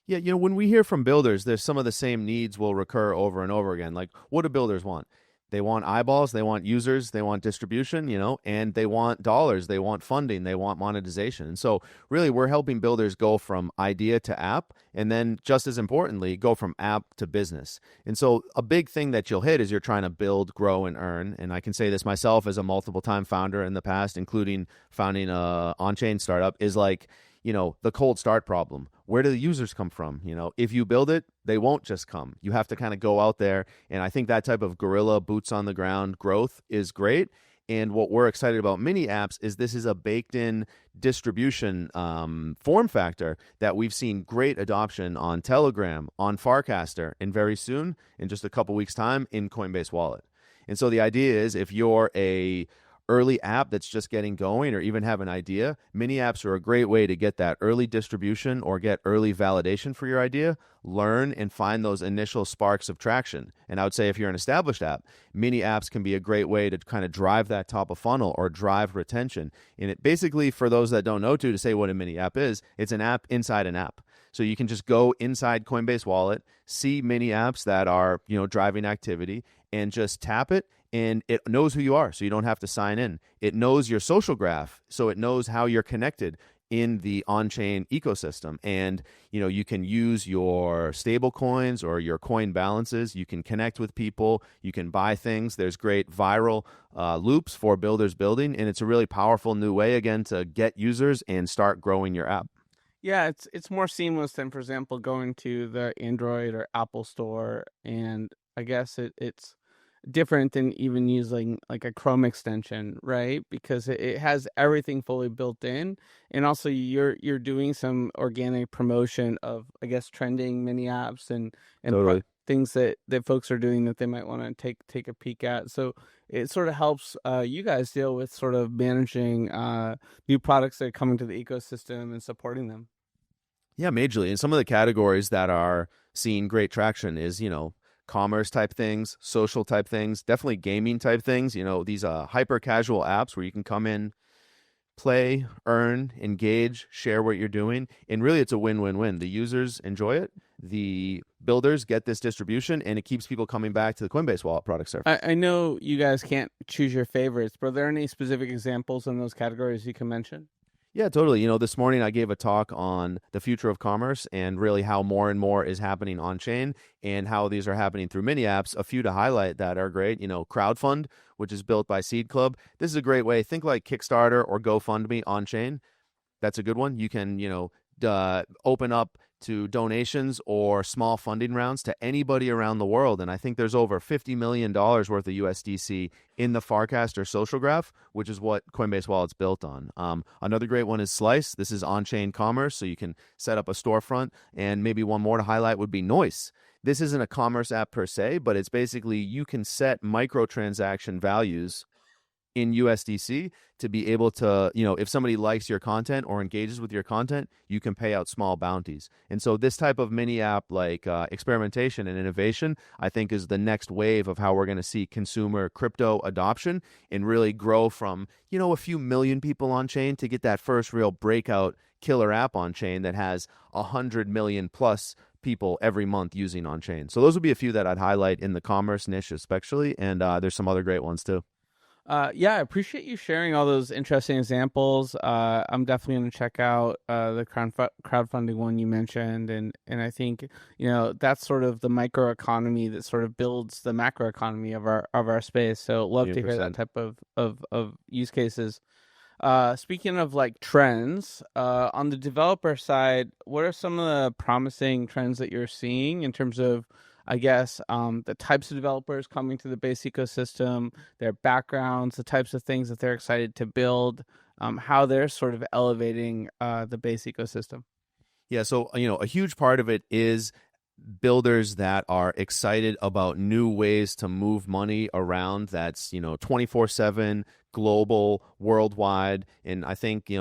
Yeah, when we hear from builders, there's some of the same needs will recur over and over again. Like, what do builders want? They want eyeballs, they want users, they want distribution, and they want dollars, they want funding, they want monetization. And so really we're helping builders go from idea to app, and then just as importantly, go from app to business. And so a big thing that you'll hit is you're trying to build, grow, and earn. And I can say this myself as a multiple time founder in the past, including founding a on-chain startup, is like, the cold start problem. Where do the users come from? If you build it, they won't just come. You have to kind of go out there. And I think that type of guerrilla boots on the ground growth is great. And what we're excited about mini apps is this is a baked in distribution form factor that we've seen great adoption on Telegram, on Farcaster, and very soon, in just a couple weeks' time, in Coinbase Wallet. And so the idea is if you're a early app that's just getting going or even have an idea, mini apps are a great way to get that early distribution or get early validation for your idea, learn and find those initial sparks of traction. And I would say if you're an established app, mini apps can be a great way to kind of drive that top of funnel or drive retention. And it basically, for those that don't know to say what a mini app is, it's an app inside an app. So you can just go inside Coinbase Wallet, see mini apps that are, driving activity, and just tap it, and it knows who you are, so you don't have to sign in. It knows your social graph, so it knows how you're connected in the on-chain ecosystem. And, you can use your stable coins or your coin balances. You can connect with people. You can buy things. There's great viral loops for builders building, and it's a really powerful new way, again, to get users and start growing your app. Yeah, it's more seamless than, for example, going to the Android or Apple store, and I guess it's different than even using like a Chrome extension, right? Because it has everything fully built in, and also you're doing some organic promotion of, I guess, trending mini apps and Totally. things that folks are doing that they might want to take a peek at. So it sort of helps you guys deal with sort of managing new products that are coming to the ecosystem and supporting them. Yeah, majorly. And some of the categories that are seeing great traction is, commerce type things, social type things, definitely gaming type things. These hyper casual apps where you can come in, play, earn, engage, share what you're doing. And really, it's a win-win-win. The users enjoy it. The builders get this distribution, and it keeps people coming back to the Coinbase wallet product surface. I know you guys can't choose your favorites, but are there any specific examples in those categories you can mention? Yeah, totally. This morning I gave a talk on the future of commerce and really how more and more is happening on chain and how these are happening through mini apps. A few to highlight that are great. Crowdfund, which is built by Seed Club. This is a great way. Think like Kickstarter or GoFundMe on chain. That's a good one. You can, open up to donations or small funding rounds to anybody around the world. And I think there's over $50 million worth of USDC in the Farcaster social graph, which is what Coinbase Wallet's built on. Another great one is Slice. This is on-chain commerce, so you can set up a storefront. And maybe one more to highlight would be Noise. This isn't a commerce app per se, but it's basically you can set microtransaction values in USDC to be able to, if somebody likes your content or engages with your content, you can pay out small bounties. And so this type of mini app like experimentation and innovation, I think is the next wave of how we're going to see consumer crypto adoption and really grow from, a few million people on chain to get that first real breakout killer app on chain that has 100 million plus people every month using on chain. So those would be a few that I'd highlight in the commerce niche especially. And there's some other great ones too. Yeah, I appreciate you sharing all those interesting examples. I'm definitely going to check out the crowdfunding one you mentioned, and I think that's sort of the microeconomy that sort of builds the macroeconomy of our space. So love 100%. to hear that type of use cases. Speaking of like trends, on the developer side, what are some of the promising trends that you're seeing in terms of, I guess, the types of developers coming to the Base ecosystem, their backgrounds, the types of things that they're excited to build, how they're sort of elevating the Base ecosystem? Yeah, so, a huge part of it is builders that are excited about new ways to move money around that's, 24/7, global, worldwide. And I think,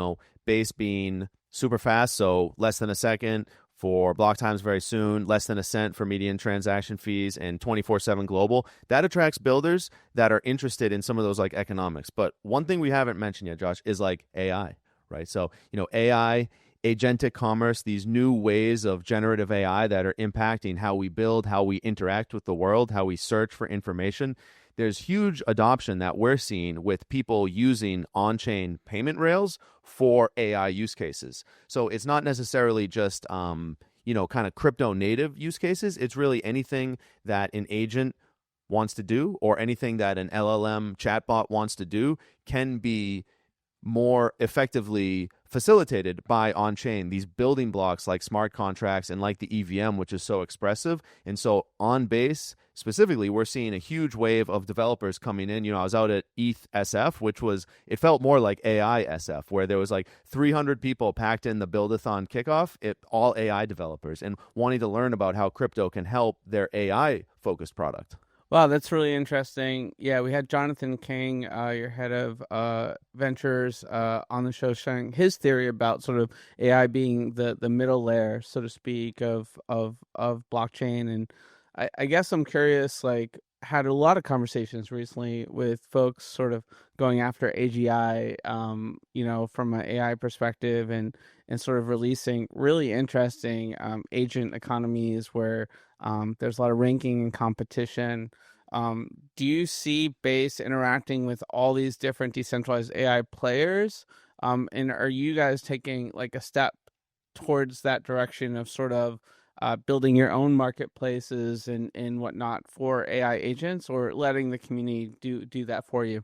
Base being super fast, so less than a second for block times very soon, less than a cent for median transaction fees, and 24/7 global. That attracts builders that are interested in some of those like economics. But one thing we haven't mentioned yet, Josh, is like AI, right? So, AI, agentic commerce, these new ways of generative AI that are impacting how we build, how we interact with the world, how we search for information. There's huge adoption that we're seeing with people using on-chain payment rails for AI use cases. So it's not necessarily just, kind of crypto native use cases. It's really anything that an agent wants to do or anything that an LLM chatbot wants to do can be more effectively facilitated by on-chain, these building blocks like smart contracts and like the EVM, which is so expressive. And so on Base specifically, we're seeing a huge wave of developers coming in. I was out at EthSF, which it felt more like AI SF, where there was like 300 people packed in the Buildathon kickoff, all AI developers and wanting to learn about how crypto can help their AI-focused product. Wow, that's really interesting. Yeah, we had Jonathan King, your head of ventures, on the show, sharing his theory about sort of AI being the middle layer, so to speak, of blockchain. And I guess I'm curious, like, had a lot of conversations recently with folks sort of going after AGI, from an AI perspective, and sort of releasing really interesting agent economies where there's a lot of ranking and competition. Do you see Base interacting with all these different decentralized AI players? And are you guys taking like a step towards that direction of sort of building your own marketplaces and whatnot for AI agents, or letting the community do that for you?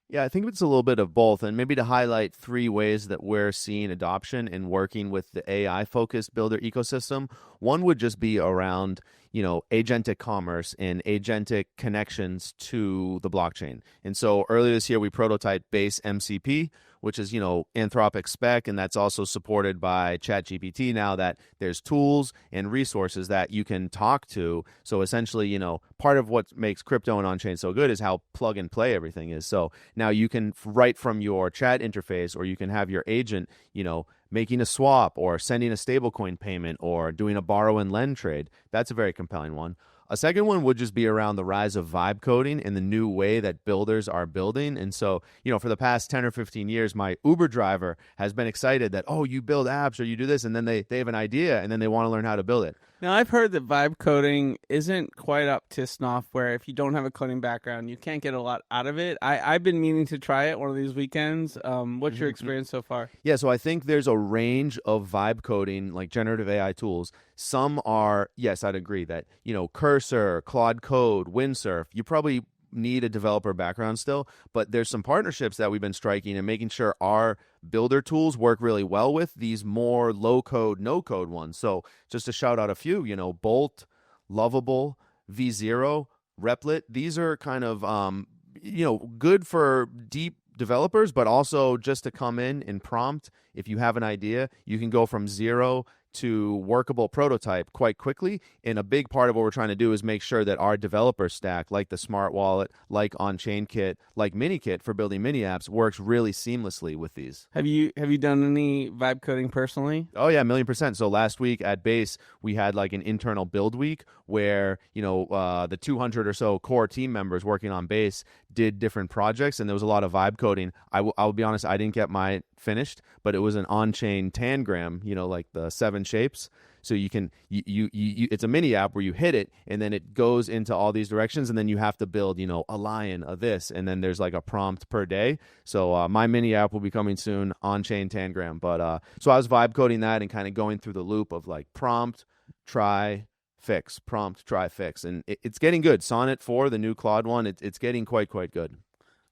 Yeah, I think it's a little bit of both. And maybe to highlight 3 ways that we're seeing adoption and working with the AI-focused builder ecosystem. One would just be around, agentic commerce and agentic connections to the blockchain. And so earlier this year, we prototyped Base MCP, which is, Anthropic spec, and that's also supported by ChatGPT now that there's tools and resources that you can talk to. So essentially, part of what makes crypto and on-chain so good is how plug and play everything is. So now you can write from your chat interface, or you can have your agent, making a swap or sending a stablecoin payment or doing a borrow and lend trade. That's a very compelling one. A second one would just be around the rise of vibe coding and the new way that builders are building. And so, for the past 10 or 15 years, my Uber driver has been excited that, oh, you build apps or you do this, and then they have an idea and then they want to learn how to build it. Now, I've heard that vibe coding isn't quite up to snuff, where if you don't have a coding background, you can't get a lot out of it. I've been meaning to try it one of these weekends. What's your experience so far? Yeah, so I think there's a range of vibe coding, like generative AI tools. Some are, yes, I'd agree that, Cursor, Claude Code, Windsurf, you probably need a developer background still, but there's some partnerships that we've been striking and making sure our builder tools work really well with these more low code, no code ones. So just to shout out a few, Bolt, Lovable, V0, Replit, these are kind of, good for deep developers, but also just to come in and prompt. If you have an idea, you can go from zero to workable prototype quite quickly. And a big part of what we're trying to do is make sure that our developer stack, like the Smart Wallet, like On-Chain Kit, like MiniKit for building mini apps, works really seamlessly with these. Have you done any vibe coding personally? Oh yeah, 1,000,000%. So last week at Base, we had like an internal build week where, the 200 or so core team members working on Base did different projects, and there was a lot of vibe coding. I'll be honest, I didn't get mine finished, but it was an on-chain tangram, like the 7 shapes. So you can it's a mini app where you hit it and then it goes into all these directions, and then you have to build a lion, a this, and then there's like a prompt per day. So my mini app will be coming soon, on-chain tangram. But so I was vibe coding that and kind of going through the loop of like prompt, try, fix, prompt, try, fix, and it's getting good. Sonnet 4, the new Claude one, it's getting quite good.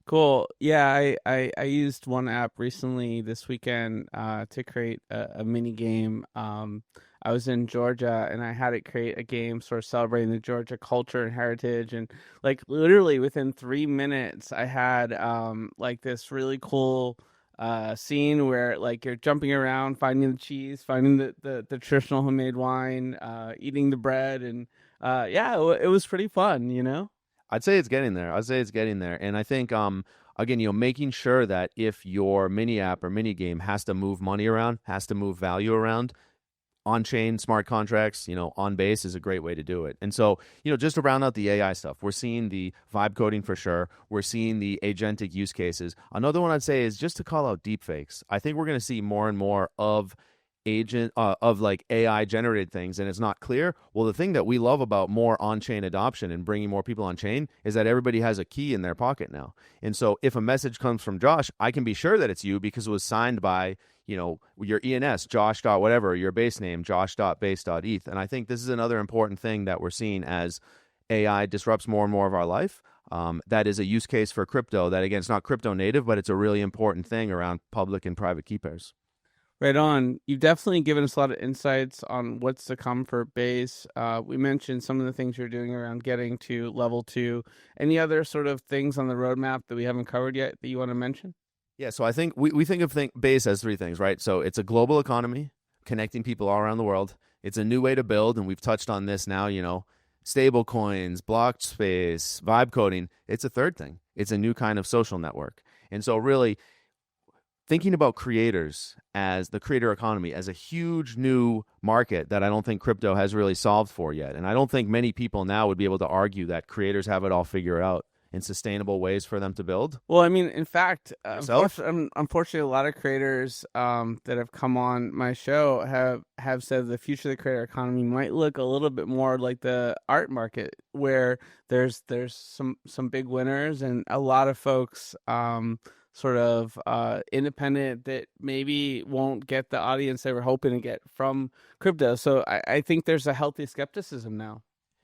Cool. Yeah, I used one app recently this weekend to create a mini game. I was in Georgia and I had it create a game sort of celebrating the Georgia culture and heritage, and like literally within 3 minutes I had like this really cool scene where like you're jumping around, finding the cheese, finding the traditional homemade wine, eating the bread, and it was pretty fun. I'd say it's getting there. And I think, again, making sure that if your mini app or mini game has to move money around, has to move value around, on-chain smart contracts, on Base is a great way to do it. And so, just to round out the AI stuff, we're seeing the vibe coding for sure. We're seeing the agentic use cases. Another one I'd say is just to call out deepfakes. I think we're going to see more and more of like AI generated things, and it's not clear. Well, the thing that we love about more on-chain adoption and bringing more people on chain is that everybody has a key in their pocket now. And so if a message comes from Josh, I can be sure that it's you because it was signed by your ENS, Josh dot whatever, your base name, josh.base.eth. And I think this is another important thing that we're seeing as AI disrupts more and more of our life. That is a use case for crypto that, again, it's not crypto native, but it's a really important thing around public and private key pairs. Right on. You've definitely given us a lot of insights on what's to come for Base. We mentioned some of the things you're doing around getting to level 2. Any other sort of things on the roadmap that we haven't covered yet that you want to mention? Yeah, so I think we think of Base as 3 things, right? So it's a global economy, connecting people all around the world. It's a new way to build, and we've touched on this now, stable coins, block space, vibe coding. It's a third thing. It's a new kind of social network. And so really, thinking about creators as the creator economy as a huge new market that I don't think crypto has really solved for yet. And I don't think many people now would be able to argue that creators have it all figured out in sustainable ways for them to build. Well, I mean, in fact, unfortunately, a lot of creators that have come on my show have said the future of the creator economy might look a little bit more like the art market, where there's some big winners and a lot of folks sort of independent that maybe won't get the audience they were hoping to get from crypto. So I think there's a healthy skepticism now.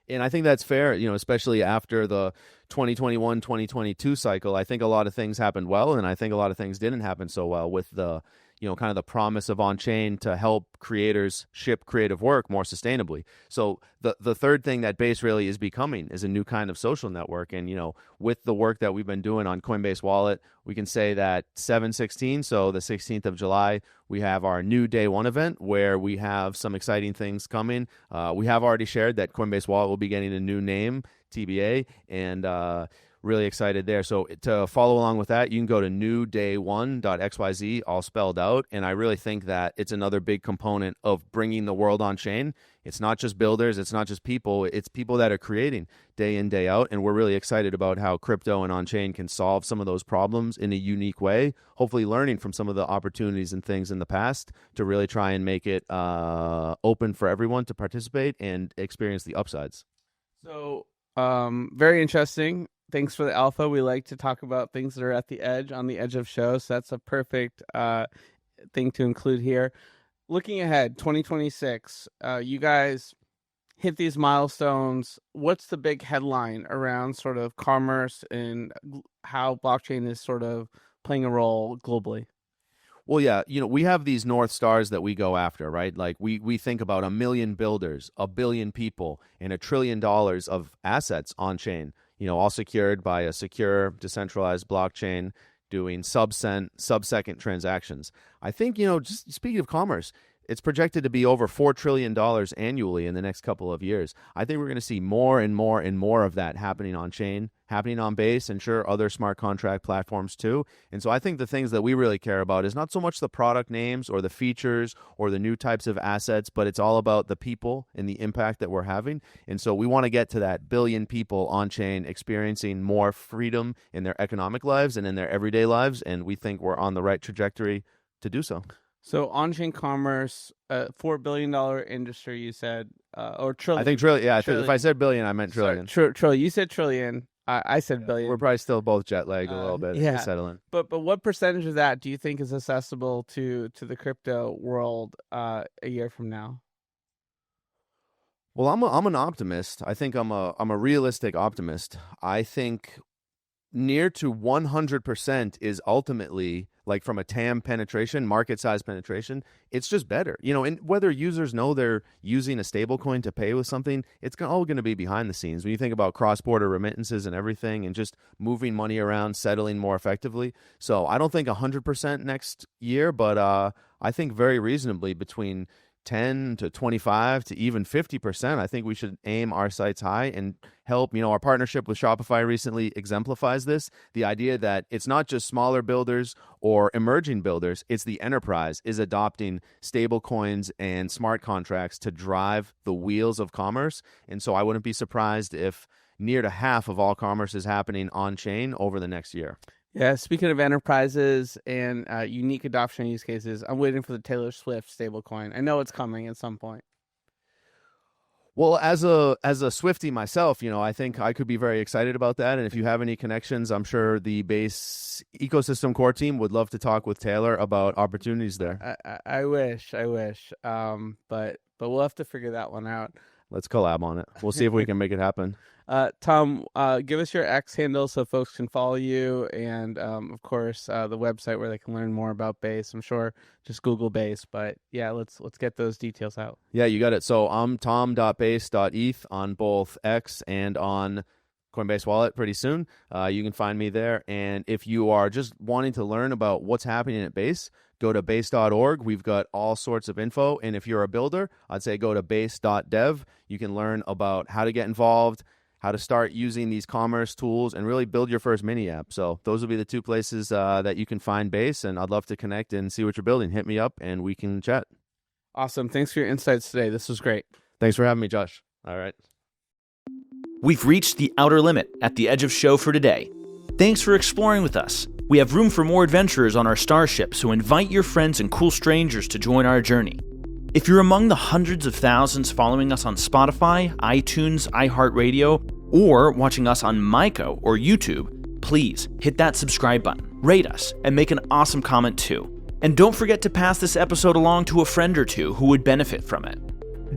And I think that's fair, especially after the 2021-2022 cycle. I think a lot of things happened well, and I think a lot of things didn't happen so well with the, kind of the promise of on-chain to help creators ship creative work more sustainably. So the third thing that Base really is becoming is a new kind of social network. And, with the work that we've been doing on Coinbase Wallet, we can say that 7/16, so the 16th of July, we have our new day one event where we have some exciting things coming. We have already shared that Coinbase Wallet will be getting a new name, TBA, and really excited there. So to follow along with that, you can go to newday1.xyz, all spelled out. And I really think that it's another big component of bringing the world on chain. It's not just builders, it's not just people, it's people that are creating day in, day out. And we're really excited about how crypto and on-chain can solve some of those problems in a unique way, hopefully learning from some of the opportunities and things in the past to really try and make it open for everyone to participate and experience the upsides. So, very interesting. Thanks for the alpha. We like to talk about things that are at the edge, on the edge of shows. So that's a perfect thing to include here. Looking ahead, 2026, you guys hit these milestones. What's the big headline around sort of commerce and how blockchain is sort of playing a role globally? Well, yeah, we have these North Stars that we go after, right? Like we think about 1 million builders, 1 billion people, and $1 trillion of assets on chain, all secured by a secure, decentralized blockchain doing sub-second transactions. I think, just speaking of commerce, it's projected to be over $4 trillion annually in the next couple of years. I think we're going to see more and more and more of that happening on chain, happening on Base, and sure, other smart contract platforms too. And so I think the things that we really care about is not so much the product names or the features or the new types of assets, but it's all about the people and the impact that we're having. And so we want to get to that billion people on chain experiencing more freedom in their economic lives and in their everyday lives. And we think we're on the right trajectory to do so. So on-chain commerce, $4 billion industry, you said, or trillion. I think trillion. Yeah, trillion. If I said billion, I meant trillion. Trillion. You said trillion. I said billion. We're probably still both jet lagged a little bit. Yeah. Settling. But what percentage of that do you think is accessible to the crypto world a year from now? Well, I'm an optimist. I think I'm a realistic optimist. I think near to 100% is ultimately, like from a TAM penetration, market size penetration, it's just better. And whether users know they're using a stable coin to pay with something, it's all going to be behind the scenes. When you think about cross-border remittances and everything and just moving money around, settling more effectively. So I don't think 100% next year, but I think very reasonably between 10 to 25 to even 50%. I think we should aim our sights high and help. Our partnership with Shopify recently exemplifies this. The idea that it's not just smaller builders or emerging builders, it's the enterprise is adopting stable coins and smart contracts to drive the wheels of commerce. And so I wouldn't be surprised if near to half of all commerce is happening on chain over the next year. Yeah, speaking of enterprises and unique adoption use cases, I'm waiting for the Taylor Swift stablecoin. I know it's coming at some point. Well, as a Swiftie myself, I think I could be very excited about that. And if you have any connections, I'm sure the Base ecosystem core team would love to talk with Taylor about opportunities there. I wish. But we'll have to figure that one out. Let's collab on it. We'll see if we can make it happen. Tom, give us your X handle so folks can follow you, and of course the website where they can learn more about Base. I'm sure just Google Base, but yeah, let's get those details out. Yeah, you got it. So I'm tom.base.eth on both X and on Coinbase Wallet pretty soon. You can find me there. And if you are just wanting to learn about what's happening at Base, go to base.org. We've got all sorts of info. And if you're a builder, I'd say go to base.dev. You can learn about how to get involved, how to start using these commerce tools, and really build your first mini app. So those will be the two places that you can find Base, and I'd love to connect and see what you're building. Hit me up and we can chat. Awesome. Thanks for your insights today. This was great. Thanks for having me, Josh. All right. We've reached the outer limit at the edge of show for today. Thanks for exploring with us. We have room for more adventurers on our starship, so invite your friends and cool strangers to join our journey. If you're among the hundreds of thousands following us on Spotify, iTunes, iHeartRadio, or watching us on Myco or YouTube, please hit that subscribe button, rate us, and make an awesome comment too. And don't forget to pass this episode along to a friend or two who would benefit from it.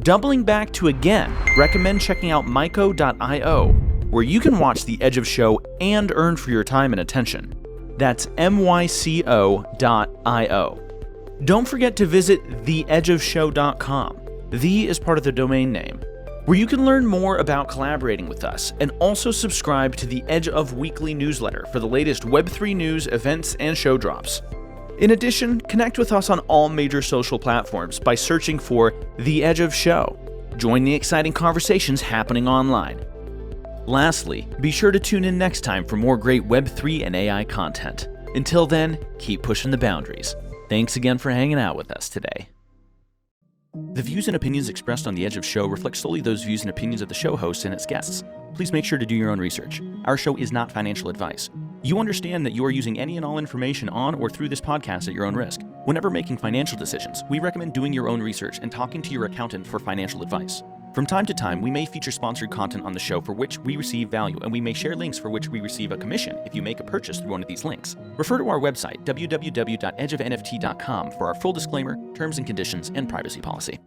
Doubling back to again, recommend checking out myco.io, where you can watch The Edge of Show and earn for your time and attention. That's myco.io. Don't forget to visit theedgeofshow.com. The is part of the domain name, where you can learn more about collaborating with us and also subscribe to the Edge of Weekly newsletter for the latest Web3 news, events, and show drops. In addition, connect with us on all major social platforms by searching for The Edge of Show. Join the exciting conversations happening online. Lastly, be sure to tune in next time for more great Web3 and AI content. Until then, keep pushing the boundaries. Thanks again for hanging out with us today. The views and opinions expressed on The Edge of Show reflect solely those views and opinions of the show host and its guests. Please make sure to do your own research. Our show is not financial advice. You understand that you are using any and all information on or through this podcast at your own risk. Whenever making financial decisions, we recommend doing your own research and talking to your accountant for financial advice. From time to time, we may feature sponsored content on the show for which we receive value, and we may share links for which we receive a commission if you make a purchase through one of these links. Refer to our website, www.edgeofnft.com, for our full disclaimer, terms and conditions, and privacy policy.